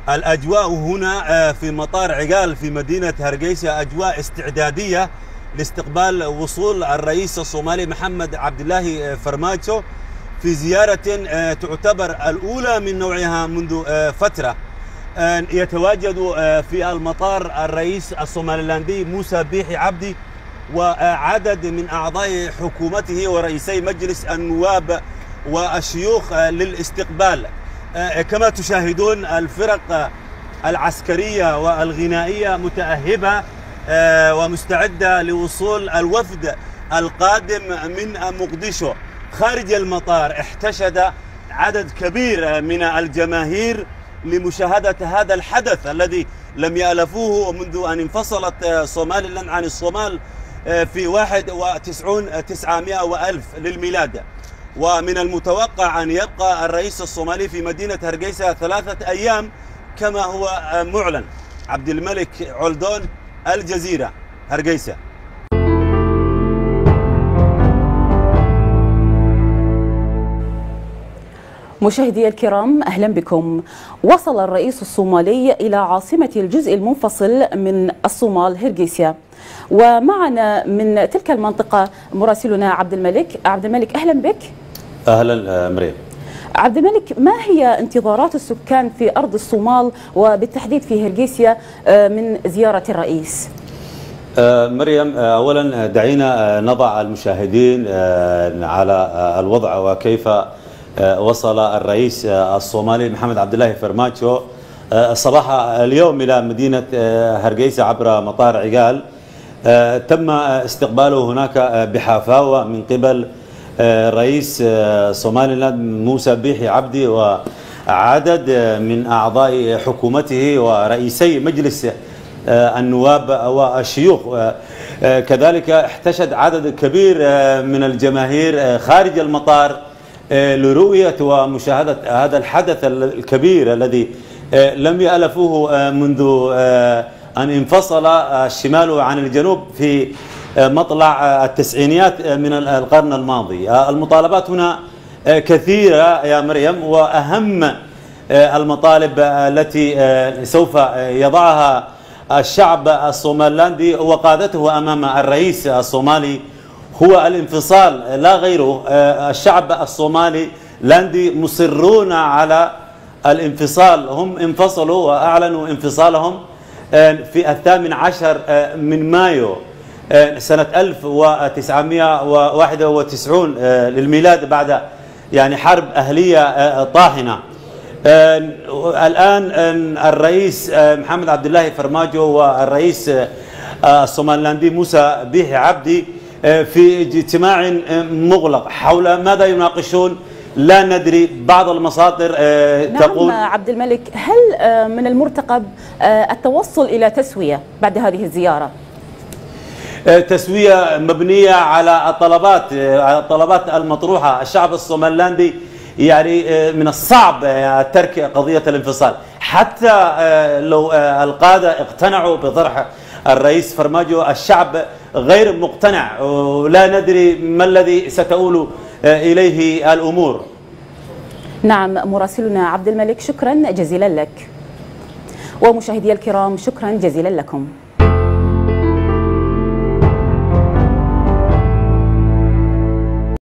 الأجواء هنا في مطار عقال في مدينة هرقيسة أجواء استعدادية لاستقبال وصول الرئيس الصومالي محمد عبد الله فرماجو في زيارة تعتبر الأولى من نوعها منذ فترة. يتواجد في المطار الرئيس الصوماليلاندي موسى بيحي عبدي وعدد من أعضاء حكومته ورئيسي مجلس النواب والشيوخ للاستقبال. كما تشاهدون الفرق العسكرية والغنائية متأهبة ومستعدة لوصول الوفد القادم من مقديشو. خارج المطار احتشد عدد كبير من الجماهير لمشاهدة هذا الحدث الذي لم يألفوه منذ أن انفصلت صوماليلاند عن الصومال في 1900 للميلاد. ومن المتوقع أن يبقى الرئيس الصومالي في مدينة هرقيسة 3 أيام كما هو معلن. عبد الملك علدون، الجزيرة، هرقيسة. مشاهدي الكرام، أهلا بكم. وصل الرئيس الصومالي إلى عاصمة الجزء المنفصل من الصومال هرقيسة، ومعنا من تلك المنطقة مراسلنا عبد الملك. عبد الملك، أهلا بك. أهلا مريم. عبد الملك، ما هي انتظارات السكان في أرض الصومال وبالتحديد في هرقيسة من زيارة الرئيس؟ مريم، أولا دعينا نضع المشاهدين على الوضع وكيف وصل الرئيس الصومالي محمد عبد الله فرماجو صباح اليوم إلى مدينة هرقيسة عبر مطار عقال. تم استقباله هناك بحفاوة من قبل رئيس صوماليلاند موسى بيحي عبدي وعدد من أعضاء حكومته ورئيسي مجلس النواب والشيوخ. كذلك احتشد عدد كبير من الجماهير خارج المطار لرؤية ومشاهدة هذا الحدث الكبير الذي لم يألفوه منذ أن انفصل الشمال عن الجنوب في مطلع التسعينيات من القرن الماضي. المطالبات هنا كثيرة يا مريم، وأهم المطالب التي سوف يضعها الشعب الصوماليلاندي وقادته أمام الرئيس الصومالي هو الانفصال لا غيره. الشعب الصومالي لاندي مصرون على الانفصال، هم انفصلوا وأعلنوا انفصالهم في 18 من مايو سنة 1991 للميلاد، بعد يعني حرب أهلية طاحنة. الآن الرئيس محمد عبد الله فرماجو والرئيس الصوماليلاندي موسى بيحي عبدي في اجتماع مغلق. حول ماذا يناقشون لا ندري. بعض المصادر تقول. نعم عبد الملك، هل من المرتقب التوصل إلى تسوية بعد هذه الزيارة؟ تسوية مبنية على الطلبات المطروحة. الشعب الصوماليلاندي يعني من الصعب ترك قضية الانفصال، حتى لو القادة اقتنعوا بطرح الرئيس فرماجو الشعب غير مقتنع، ولا ندري ما الذي ستؤول إليه الأمور. نعم مراسلنا عبد الملك، شكرا جزيلا لك. ومشاهدي الكرام، شكرا جزيلا لكم.